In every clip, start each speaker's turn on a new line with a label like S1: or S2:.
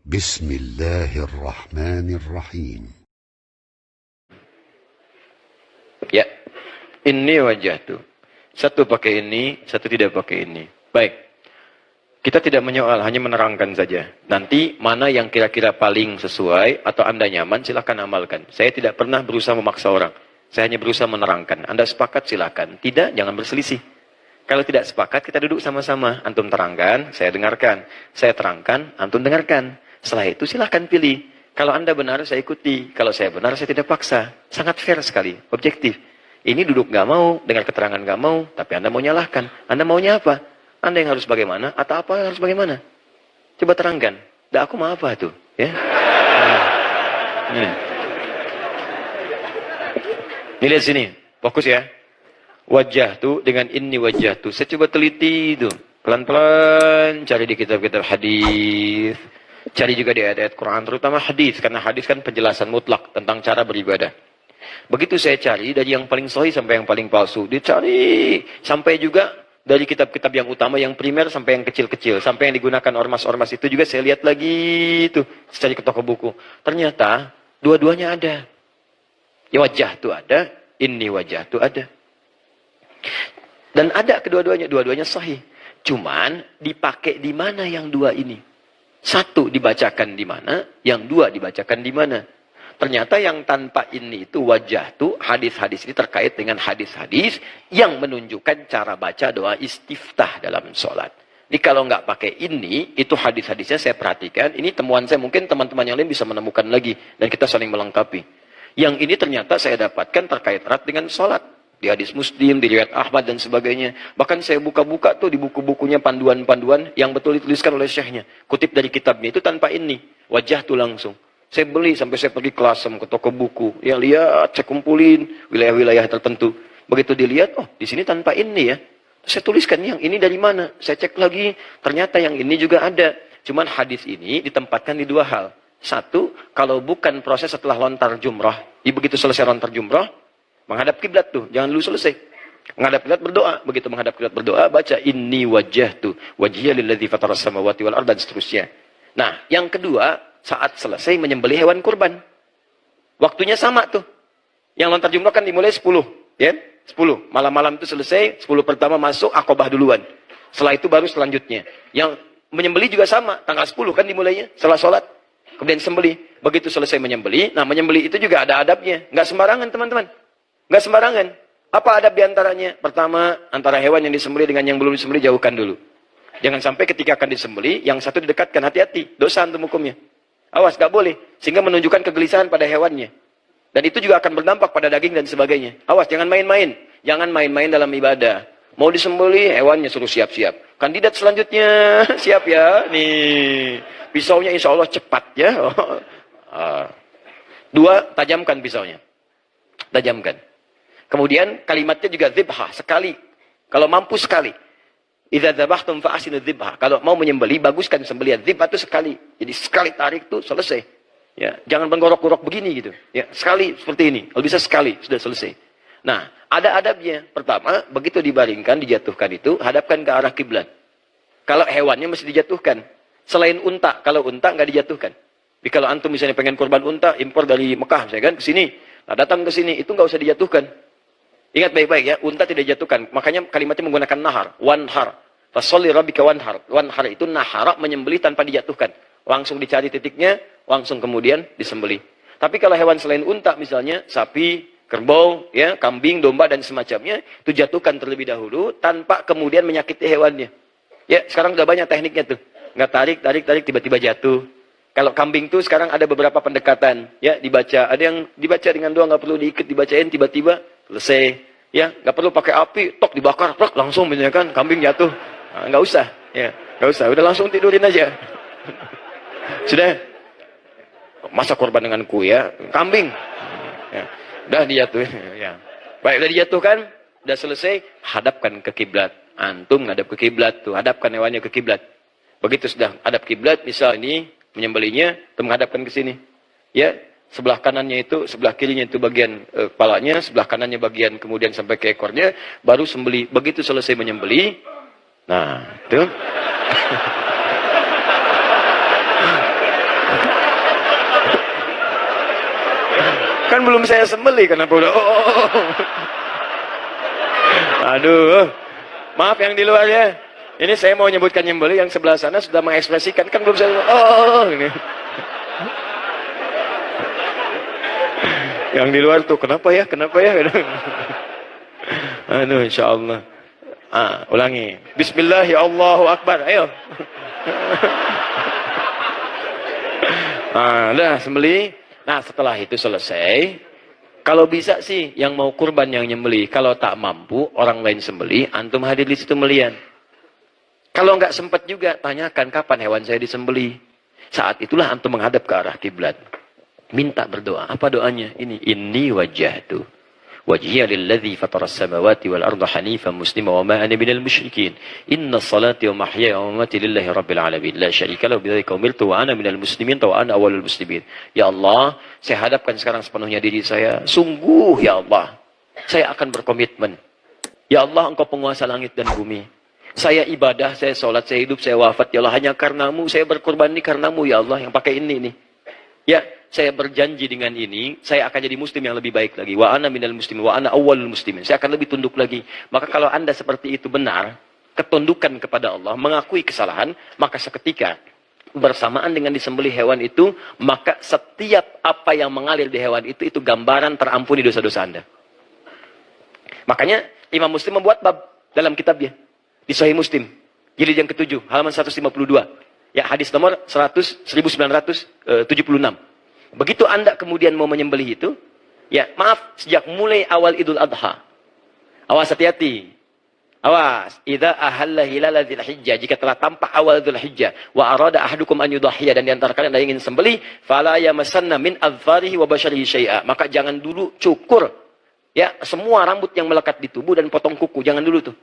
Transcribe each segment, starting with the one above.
S1: Bismillahirrahmanirrahim.
S2: Ya, ini wajah tuh. Satu pakai ini, satu tidak pakai ini. Baik. Kita tidak menyoal, hanya menerangkan saja. Nanti mana yang kira-kira paling sesuai atau Anda nyaman, silakan amalkan. Saya tidak pernah berusaha memaksa orang. Saya hanya berusaha menerangkan. Anda sepakat, silakan. Tidak, jangan berselisih. Kalau tidak sepakat, kita duduk sama-sama. Antum terangkan, saya dengarkan. Saya terangkan, antum dengarkan. Setelah itu silakan pilih. Kalau Anda benar, saya ikuti. Kalau saya benar, saya tidak paksa. Sangat fair sekali, objektif. Ini duduk nggak mau, dengar keterangan nggak mau, tapi Anda mau nyalahkan. Anda maunya apa? Anda yang harus bagaimana, atau apa yang harus bagaimana? Coba terangkan. Dah aku mau apa tuh? Ya. Ini lihat sini, fokus ya. Wajah tuh dengan ini wajah tuh. Saya coba teliti itu. Pelan-pelan cari di kitab-kitab hadis. Cari juga di ayat-ayat Quran, terutama hadis, karena hadis kan penjelasan mutlak tentang cara beribadah. Begitu saya cari dari yang paling sahih sampai yang paling palsu, dicari sampai juga dari kitab-kitab yang utama, yang primer sampai yang kecil-kecil, sampai yang digunakan ormas-ormas itu juga saya lihat lagi itu, cari ke toko buku. Ternyata dua-duanya ada. Ya wajah tuh ada, ini wajah tuh ada. Dan ada kedua-duanya, dua-duanya sahih. Cuman dipakai di mana yang dua ini? Satu dibacakan di mana, yang dua dibacakan di mana. Ternyata yang tanpa ini itu wajah tuh, hadis-hadis ini terkait dengan hadis-hadis yang menunjukkan cara baca doa istiftah dalam sholat. Jadi kalau nggak pakai ini, itu hadis-hadisnya saya perhatikan. Ini temuan saya, mungkin teman-teman yang lain bisa menemukan lagi. Dan kita saling melengkapi. Yang ini ternyata saya dapatkan terkait erat dengan sholat. Di hadis Muslim, di riwayat Ahmad dan sebagainya. Bahkan saya buka-buka tuh di buku-bukunya panduan-panduan yang betul dituliskan oleh syekhnya. Kutip dari kitabnya itu tanpa ini. Wajah tuh langsung. Saya beli sampai saya pergi ke Lasem, ke toko buku. Ya lihat, saya kumpulin wilayah-wilayah tertentu. Begitu dilihat, oh di sini tanpa ini ya. Saya tuliskan yang ini dari mana. Saya cek lagi, ternyata yang ini juga ada. Cuman hadis ini ditempatkan di dua hal. Satu, kalau bukan proses setelah lontar jumrah. Begitu selesai lontar jumrah, menghadap kiblat tuh, jangan dulu selesai. Menghadap kiblat berdoa, begitu menghadap kiblat berdoa, baca inni wajjahtu wajhiya lilladzi fataras samawati wal ardh dan seterusnya. Nah, yang kedua, saat selesai menyembelih hewan kurban. Waktunya sama tuh. Yang lontar jumrah kan dimulai 10, ya? 10. Malam-malam itu selesai, 10 pertama masuk Aqabah duluan. Setelah itu baru selanjutnya. Yang menyembelih juga sama, tanggal 10 kan dimulainya, setelah sholat. Kemudian sembelih. Begitu selesai menyembelih, nah menyembelih itu juga ada adabnya. Nggak sembarangan, teman-teman. Nggak sembarangan. Apa adab diantaranya? Pertama, antara hewan yang disembelih dengan yang belum disembelih jauhkan dulu. Jangan sampai ketika akan disembelih, yang satu didekatkan, hati-hati. Dosa antum hukumnya. Awas, nggak boleh. Sehingga menunjukkan kegelisahan pada hewannya. Dan itu juga akan berdampak pada daging dan sebagainya. Awas, jangan main-main. Jangan main-main dalam ibadah. Mau disembelih, hewannya suruh siap-siap. Kandidat selanjutnya, siap ya. Nih, pisaunya insya Allah cepat ya. Dua, tajamkan pisaunya. Tajamkan. Kemudian kalimatnya juga dzibhah, sekali. Kalau mampu sekali. Idza dzabhtum fa ahsinu dzibhah. Kalau mau menyembelih, baguskan sembelihan. Dzibhah itu sekali. Jadi sekali tarik tuh selesai. Ya, jangan menggorok-gorok begini gitu. Ya, sekali seperti ini. Kalau bisa sekali sudah selesai. Nah, ada adabnya. Pertama, begitu dibaringkan, dijatuhkan itu, hadapkan ke arah kiblat. Kalau hewannya mesti dijatuhkan. Selain unta, kalau unta nggak dijatuhkan. Jadi kalau antum misalnya pengen korban unta, impor dari Mekah, misalnya kan ke sini. Nah, datang ke sini, itu nggak usah dijatuhkan. Ingat baik-baik ya, unta tidak dijatuhkan. Makanya kalimatnya menggunakan nahar, wanhar. Fasolli rabbika wanhar. Wanhar itu nahara, menyembelih tanpa dijatuhkan. Langsung dicari titiknya, langsung kemudian disembelih. Tapi kalau hewan selain unta misalnya, sapi, kerbau, ya, kambing, domba dan semacamnya, itu jatuhkan terlebih dahulu tanpa kemudian menyakiti hewannya. Ya, sekarang sudah banyak tekniknya tuh. Nggak tarik, tiba-tiba jatuh. Kalau kambing tuh sekarang ada beberapa pendekatan, ya, dibaca. Ada yang dibaca dengan doa, nggak perlu diikat, dibacain tiba-tiba selesai. Ya, nggak perlu pakai api, tok dibakar, tok langsung misalnya kan kambing jatuh. Nah, nggak usah, ya, nggak usah. Udah langsung tidurin aja. Sudah. Masa korban denganku ya, kambing. Ya, udah dijatuhin. Ya. Baik, udah dijatuhkan, udah selesai, hadapkan ke kiblat. Antum ngadap ke kiblat tuh, hadapkan hewannya ke kiblat. Begitu sudah hadap kiblat, misal ini menyembelihnya, itu menghadapkan ke sini. Ya, sebelah kanannya itu, sebelah kirinya itu bagian kepalanya, sebelah kanannya bagian kemudian sampai ke ekornya, baru sembelih. Begitu selesai menyembelih, nah, itu. Kan belum saya sembelih, kenapa udah Aduh. Maaf yang di luar ya. Ini saya mau nyebutkan nyembelih, yang sebelah sana sudah mengekspresikan, kan belum saya ini. Yang di luar tuh, kenapa ya? Aduh, insyaallah. Ulangi. Bismillah, ya Allahu Akbar. Ayo. Udah sembelih. Nah, setelah itu selesai. Kalau bisa sih, yang mau kurban yang nyembelih. Kalau tak mampu, orang lain sembelih, antum hadir di situ melihat. Kalau nggak sempat juga, tanyakan kapan hewan saya disembelih. Saat itulah antum menghadap ke arah kiblat. Minta berdoa. Apa doanya? Inni wajjahtu wajhiya lilladzi fataras samawati wal arda hanifan muslima wa ma ana minal musyrikin. Inna salati wa mahyaya wa mamati lillahi rabbil alamin. La syarika lahu bidzalika umirtu wa ana minal muslimin wa ana awwalul muslimin. Ya Allah, saya hadapkan sekarang sepenuhnya diri saya. Sungguh ya Allah, saya akan berkomitmen. Ya Allah, Engkau penguasa langit dan bumi. Saya ibadah, saya sholat, saya hidup, saya wafat. Ya Allah, hanya karenamu, saya berkorban ini karenamu ya Allah, yang pakai ini nih. Ya, saya berjanji dengan ini, saya akan jadi muslim yang lebih baik lagi. Wa ana minal muslimin, wa ana awwalul muslimin. Saya akan lebih tunduk lagi. Maka kalau Anda seperti itu benar, ketundukan kepada Allah, mengakui kesalahan, maka seketika bersamaan dengan disembelih hewan itu, maka setiap apa yang mengalir di hewan itu gambaran terampuni dosa-dosa Anda. Makanya Imam Muslim membuat bab dalam kitabnya. Di Sahih Muslim, jilid yang ke-7, halaman 152. Ya, hadis nomor 1976. Begitu Anda kemudian mau menyembelih itu, ya maaf, sejak mulai awal Idul Adha. Awas, hati-hati. Awas, idza ahalla hilal dzulhijjah, jika telah tampak awal dzulhijjah, wa arada ahadukum an yudhhiya, dan di antara kalian ada yang ingin sembelih, fala yamassanna min adfarihi wa basharihi syai'a, maka jangan dulu cukur ya semua rambut yang melekat di tubuh dan potong kuku, jangan dulu tuh.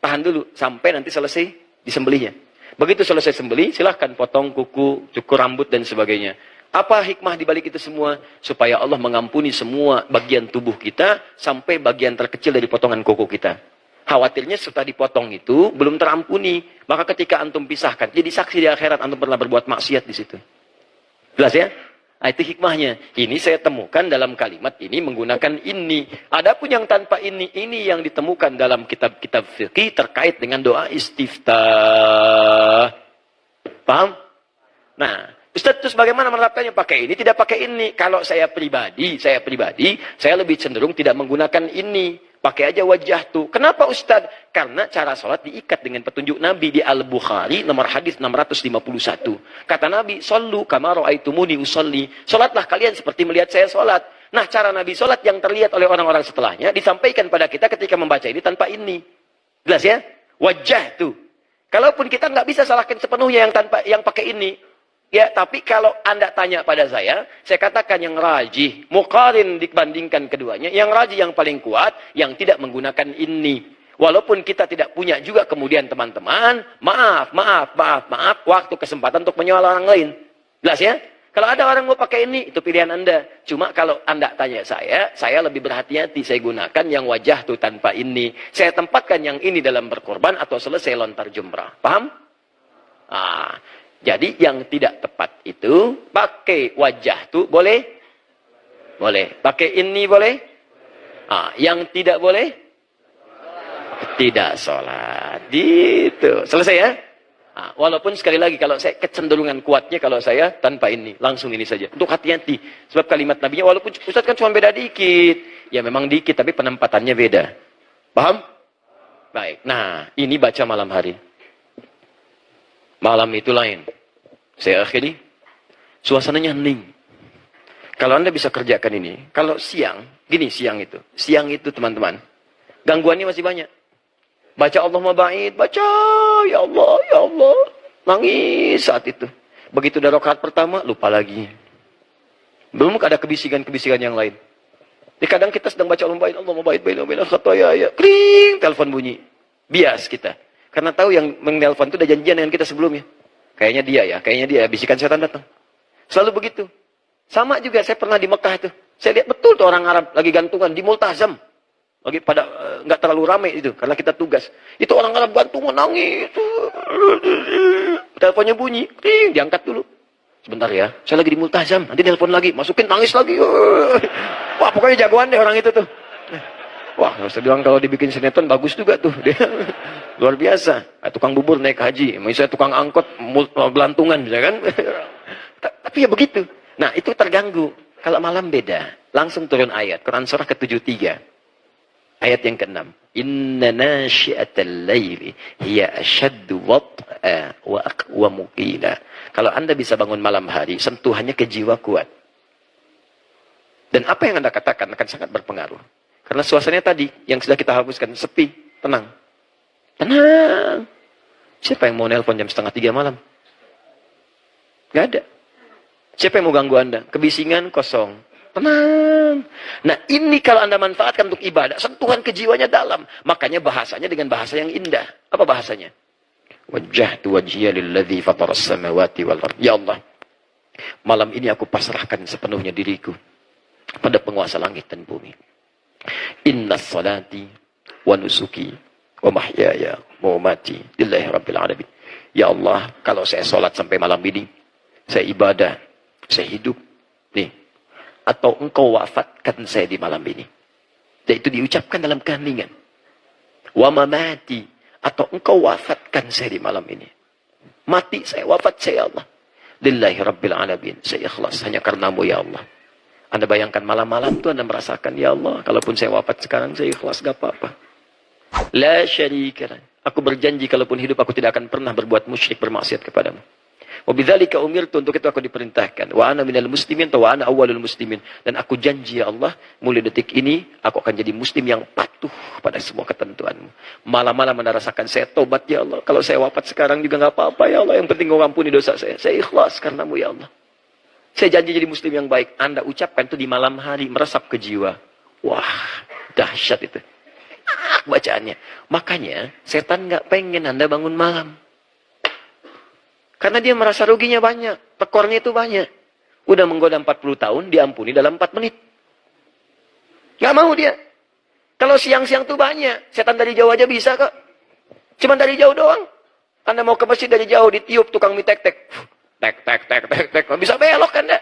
S2: Tahan dulu sampai nanti selesai disembelihnya. Begitu selesai sembelih, silahkan potong kuku, cukur rambut dan sebagainya. Apa hikmah di balik itu semua? Supaya Allah mengampuni semua bagian tubuh kita sampai bagian terkecil dari potongan kuku kita. Khawatirnya setelah dipotong itu belum terampuni, maka ketika antum pisahkan, jadi saksi di akhirat antum pernah berbuat maksiat di situ. Jelas ya? Nah, itu hikmahnya. Ini saya temukan dalam kalimat ini menggunakan ini. Adapun yang tanpa ini yang ditemukan dalam kitab-kitab fikih terkait dengan doa istiftah. Paham? Nah, Ustaz, terus bagaimana menerapkannya? Pakai ini, tidak pakai ini. Kalau saya pribadi, saya lebih cenderung tidak menggunakan ini. Pakai aja wajah tuh. Kenapa Ustaz? Karena cara sholat diikat dengan petunjuk Nabi di Al-Bukhari, nomor hadis 651. Kata Nabi, "Shallu kama ra'aitumuni usolli." Sholatlah kalian seperti melihat saya sholat. Nah, cara Nabi sholat yang terlihat oleh orang-orang setelahnya disampaikan pada kita ketika membaca ini tanpa ini. Jelas ya? Wajah tuh. Kalaupun kita nggak bisa salahkan sepenuhnya yang pakai ini. Ya, tapi kalau Anda tanya pada saya katakan yang rajih, muqarin dibandingkan keduanya, yang rajih yang paling kuat, yang tidak menggunakan ini. Walaupun kita tidak punya juga kemudian teman-teman, maaf, waktu kesempatan untuk menyoal orang lain. Jelas ya? Kalau ada orang mau pakai ini, itu pilihan Anda. Cuma kalau Anda tanya saya lebih berhati-hati, saya gunakan yang wajah tuh tanpa ini. Saya tempatkan yang ini dalam berkorban atau selesai lontar jumrah. Paham? Jadi yang tidak tepat itu pakai wajah tuh boleh? Boleh. Pakai ini boleh? Yang tidak boleh? Tidak sholat. Gitu. Selesai ya? Walaupun sekali lagi kalau saya kecenderungan kuatnya kalau saya tanpa ini. Langsung ini saja. Untuk hati-hati. Sebab kalimat Nabinya walaupun Ustaz kan cuma beda dikit. Ya memang dikit tapi penempatannya beda. Paham? Baik. Nah ini baca malam hari. Malam itu lain. Saya akhiri. Suasananya hening. Kalau Anda bisa kerjakan ini. Kalau siang. Gini siang itu. Siang itu teman-teman. Gangguannya masih banyak. Baca Allah mabait. Baca. Ya Allah. Ya Allah. Nangis saat itu. Begitu udah rakaat pertama. Lupa lagi. Belum ada kebisikan-kebisikan yang lain. Jadi kadang kita sedang baca Allah mabait. Allah mabait. Ya. Kring. Telepon bunyi. Bias kita. Karena tahu yang menelpon itu udah janjian dengan kita sebelumnya. Kayaknya dia, bisikan setan datang. Selalu begitu. Sama juga, saya pernah di Mekah itu. Saya lihat betul tuh orang Arab lagi gantungan di Multazam. Lagi pada, nggak terlalu ramai itu, karena kita tugas. Itu orang Arab gantungan, nangis. Teleponnya bunyi, diangkat dulu. Sebentar ya, saya lagi di multazam, nanti telepon lagi, masukin nangis lagi. Wah, pokoknya jagoan deh orang itu tuh. Wah, saya bilang kalau dibikin sinetron bagus juga tuh. Dia luar biasa. Tukang bubur naik haji, misalnya tukang angkot belantungan, misalnya kan. Tapi ya begitu. Nah, itu terganggu. Kalau malam beda. Langsung turun ayat. Quran surah ke-73. Ayat yang ke-6. Inna nasyi'atal laili hiya asyaddu wat'a wa aqwamu qila. Kalau Anda bisa bangun malam hari, sentuhannya ke jiwa kuat. Dan apa yang Anda katakan akan sangat berpengaruh. Karena suasananya tadi, yang sudah kita hapuskan, sepi, tenang. Tenang. Siapa yang mau nelpon jam 2:30 malam? Gak ada. Siapa yang mau ganggu Anda? Kebisingan kosong. Tenang. Nah, ini kalau Anda manfaatkan untuk ibadah, sentuhan ke jiwanya dalam. Makanya bahasanya dengan bahasa yang indah. Apa bahasanya? Wajjahtu wajhiya lilladzi fataras samawati wal ardh. Ya Allah, malam ini aku pasrahkan sepenuhnya diriku pada penguasa langit dan bumi. Inna salati wa nusuki wa mahyaya wa mamati lillahi rabbil alamin. Ya Allah, kalau saya sholat sampai malam ini, saya ibadah, saya hidup nih, atau engkau wafatkan saya di malam ini, dan itu diucapkan dalam keheningan. Wa mamati, atau engkau wafatkan saya di malam ini, mati saya, wafat saya, Allah, lillahi rabbil alamin, saya ikhlas hanya karenamu ya Allah. Anda bayangkan malam-malam itu Anda merasakan, ya Allah, kalaupun saya wafat sekarang, saya ikhlas, gak apa-apa. La syarika lah. Aku berjanji, kalaupun hidup, aku tidak akan pernah berbuat musyrik, bermaksiat kepadamu. Wa bidzalika umirtu, untuk itu aku diperintahkan. Wa ana minal muslimin, atau wa ana awwalul muslimin. Dan aku janji, ya Allah, mulai detik ini, aku akan jadi muslim yang patuh pada semua ketentuanmu. Malam-malam Anda rasakan, saya tobat, ya Allah. Kalau saya wafat sekarang juga gak apa-apa, ya Allah. Yang penting kau ampuni dosa saya. Saya ikhlas karenamu, ya Allah. Saya janji jadi muslim yang baik. Anda ucapkan itu di malam hari, meresap ke jiwa. Wah, dahsyat itu. Bacaannya. Makanya, setan nggak pengen Anda bangun malam. Karena dia merasa ruginya banyak. Tekornya itu banyak. Udah menggoda 40 tahun, diampuni dalam 4 menit. Nggak mau dia. Kalau siang-siang tuh banyak. Setan dari jauh aja bisa kok. Cuman dari jauh doang. Anda mau ke masjid dari jauh, ditiup tukang mie tek-tek. Tek, tek, tek, tek, tek. Bisa belok kan, enggak?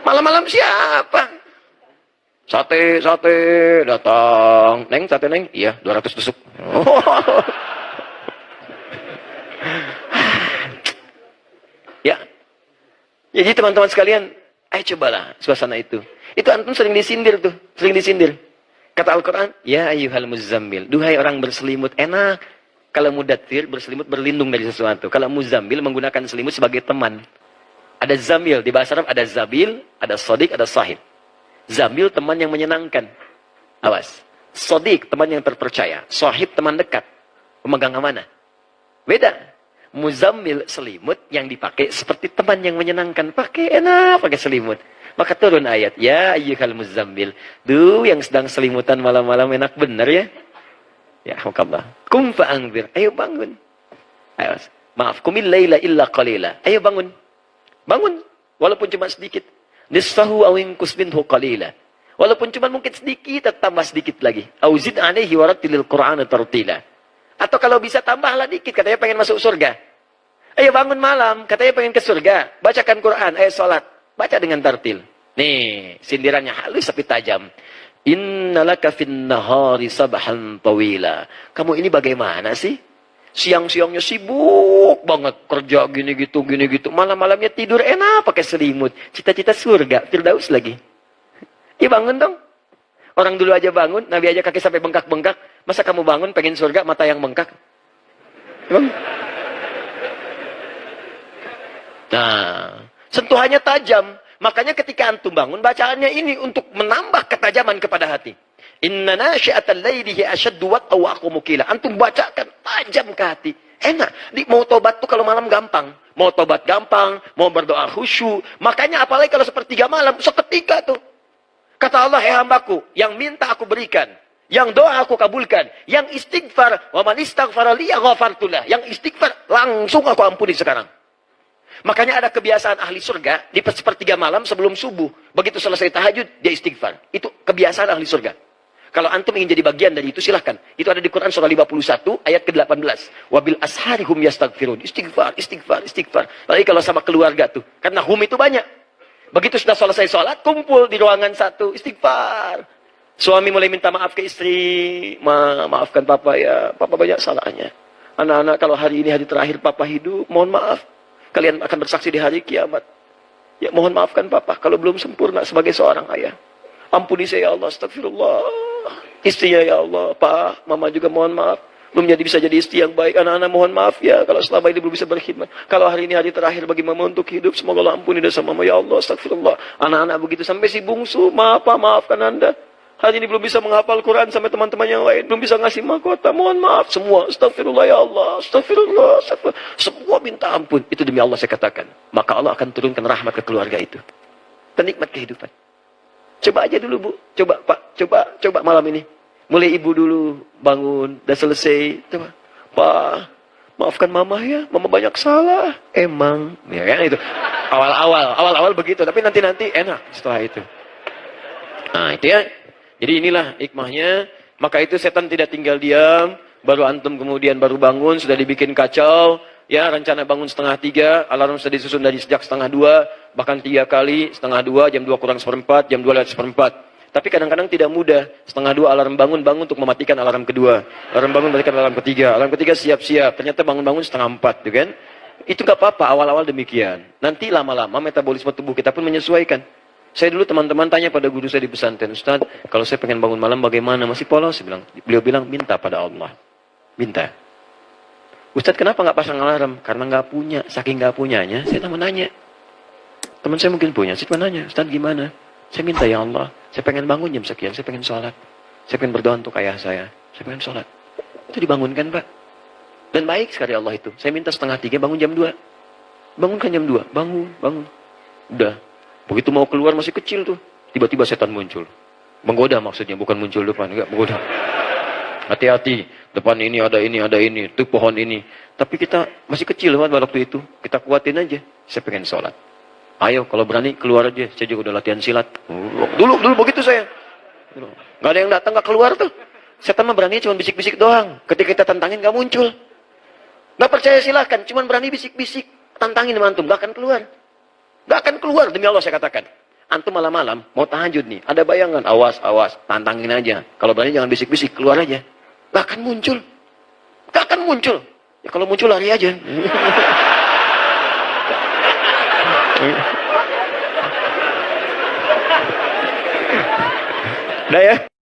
S2: Malam-malam siapa? Sate, sate, datang. Neng, sate neng? Iya, 200 tusuk. Oh. Ya. Jadi teman-teman sekalian, ayo cobalah suasana itu. Itu antum sering disindir tuh. Sering disindir. Kata Al-Quran, ya ayyuhal muzammil. Duhai orang berselimut, enak. Kalau mudaththir, berselimut berlindung dari sesuatu. Kalau muzammil, menggunakan selimut sebagai teman. Ada zamil. Di bahasa Arab ada zabil, ada sodik, ada sahib. Zamil, teman yang menyenangkan. Awas. Sodik, teman yang terpercaya. Sahib, teman dekat. Pemegang amanah. Beda. Muzammil, selimut yang dipakai seperti teman yang menyenangkan. Pakai enak, pakai selimut. Maka turun ayat. Ya ayyuhal muzammil. Duh, yang sedang selimutan malam-malam enak benar ya. Ya, alhamdulillah. Kum fa'angzir. Ayo bangun. Ayo, maaf. Kumil laila illa qalila. Ayo bangun. Bangun. Walaupun cuma sedikit. Nisfahu awinkus minhu qalila. Walaupun cuma mungkin sedikit, tambah sedikit lagi. Auzid alaihi warattilil Qur'ana tartila. Atau kalau bisa tambahlah dikit. Katanya pengen masuk surga. Ayo bangun malam. Katanya pengen ke surga. Bacakan Quran. Ayo sholat. Baca dengan tartil. Nih, sindirannya halus tapi tajam. Innalaka fin nahari sabahan tawila. Kamu ini bagaimana sih? Siang-siangnya sibuk banget kerja gini gitu. Malam-malamnya tidur enak pakai selimut. Cita-cita surga, firdaus lagi. Ya bangun dong. Orang dulu aja bangun, Nabi aja kaki sampai bengkak-bengkak. Masa kamu bangun pengen surga mata yang bengkak? Emang? Nah, sentuhannya tajam. Makanya ketika antum bangun, bacaannya ini untuk menambah ketajaman kepada hati. Inna nasyi'atal laili hiya asyaddu wat'an wa aqwamu qila. Antum bacakan tajam ke hati. Enak. Mau tobat tuh kalau malam gampang. Mau tobat gampang, mau berdoa khusyuk. Makanya apalagi kalau sepertiga malam, seketika tuh. Kata Allah, "Hai hambaku, yang minta aku berikan, yang doa aku kabulkan, yang istighfar, wa man istaghfara li ghafartulah." Yang istighfar langsung aku ampuni sekarang. Makanya ada kebiasaan ahli surga, di sepertiga malam sebelum subuh. Begitu selesai tahajud, dia istighfar. Itu kebiasaan ahli surga. Kalau antum ingin jadi bagian dari itu, silahkan. Itu ada di Quran surah 51 ayat ke-18. Wabil ashari hum yastaghfirun. Istighfar, istighfar, istighfar. Lagi kalau sama keluarga tuh. Karena hum itu banyak. Begitu sudah selesai sholat, kumpul di ruangan satu. Istighfar. Suami mulai minta maaf ke istri. Maafkan papa ya. Papa banyak salahnya. Anak-anak, kalau hari ini hari terakhir papa hidup, mohon maaf. Kalian akan bersaksi di hari kiamat. Ya mohon maafkan papa kalau belum sempurna sebagai seorang ayah. Ampuni saya ya Allah, astagfirullah. Istrinya ya Allah, Pak, Mama juga mohon maaf. Belum bisa jadi istri yang baik. Anak-anak mohon maaf ya kalau selama ini belum bisa berkhidmat. Kalau hari ini hari terakhir bagi Mama untuk hidup, semoga Allah ampuni dosa Mama ya Allah, astagfirullah. Anak-anak begitu sampai si bungsu, maaf Pak, maafkan Anda. Hari ini belum bisa menghafal Quran sampai teman-teman yang lain. Belum bisa ngasih mahkota. Mohon maaf semua. Astagfirullah ya Allah. Astagfirullah. Astagfirullah. Semua minta ampun. Itu demi Allah saya katakan. Maka Allah akan turunkan rahmat ke keluarga itu. Penikmat kehidupan. Coba aja dulu Bu. Coba Pak. Coba malam ini. Mulai ibu dulu bangun. Udah selesai. Coba. Pak. Maafkan Mama ya. Mama banyak salah. Emang. Ya kan itu. Awal-awal begitu. Tapi nanti enak setelah itu. Nah itu ya. Jadi inilah hikmahnya. Maka itu setan tidak tinggal diam. Baru antum kemudian baru bangun. Sudah dibikin kacau. Ya rencana bangun 2:30. Alarm sudah disusun dari sejak 1:30. Bahkan 3 kali. 1:30, jam 2 kurang seperempat, jam 2 lewat seperempat. Tapi kadang-kadang tidak mudah. 1:30 alarm bangun untuk mematikan alarm kedua. Alarm bangun mematikan alarm ketiga. Alarm ketiga siap-siap. Ternyata bangun-bangun 3:30. Kan? Itu gak apa-apa. Awal-awal demikian. Nanti lama-lama metabolisme tubuh kita pun menyesuaikan. Saya dulu teman-teman tanya pada guru saya di pesantren, Ustaz, kalau saya pengen bangun malam bagaimana? Masih polos? Beliau bilang, minta pada Allah. Minta. Ustaz, kenapa nggak pasang alarm? Karena nggak punya. Saking nggak punyanya, saya teman nanya. Teman saya mungkin punya. Saya cuma nanya, Ustaz gimana? Saya minta ya Allah. Saya pengen bangun jam sekian. Saya pengen sholat. Saya pengen berdoa untuk ayah saya. Saya pengen sholat. Itu dibangunkan Pak. Dan baik sekali Allah itu. Saya minta 2:30 bangun jam 2. Bangunkan jam 2. Bangun. Udah. Begitu mau keluar masih kecil tuh. Tiba-tiba setan muncul. Menggoda maksudnya, bukan muncul depan. Enggak, menggoda. Hati-hati. Depan ini ada ini. Itu pohon ini. Tapi kita masih kecil waktu itu. Kita kuatin aja. Saya pengen sholat. Ayo, kalau berani keluar aja. Saya juga udah latihan silat. Dulu begitu saya. Nggak ada yang datang, nggak keluar tuh. Setan mah berani cuma bisik-bisik doang. Ketika kita tantangin nggak muncul. Nggak percaya silahkan. Cuma berani bisik-bisik. Tantangin sama antum. Nggak akan keluar. Nggak akan keluar, demi Allah saya katakan. Antum malam-malam, mau tahajud nih. Ada bayangan, awas. Tantangin aja. Kalau berani jangan bisik-bisik, keluar aja. Nggak akan muncul. Ya kalau muncul lari aja. Udah ya.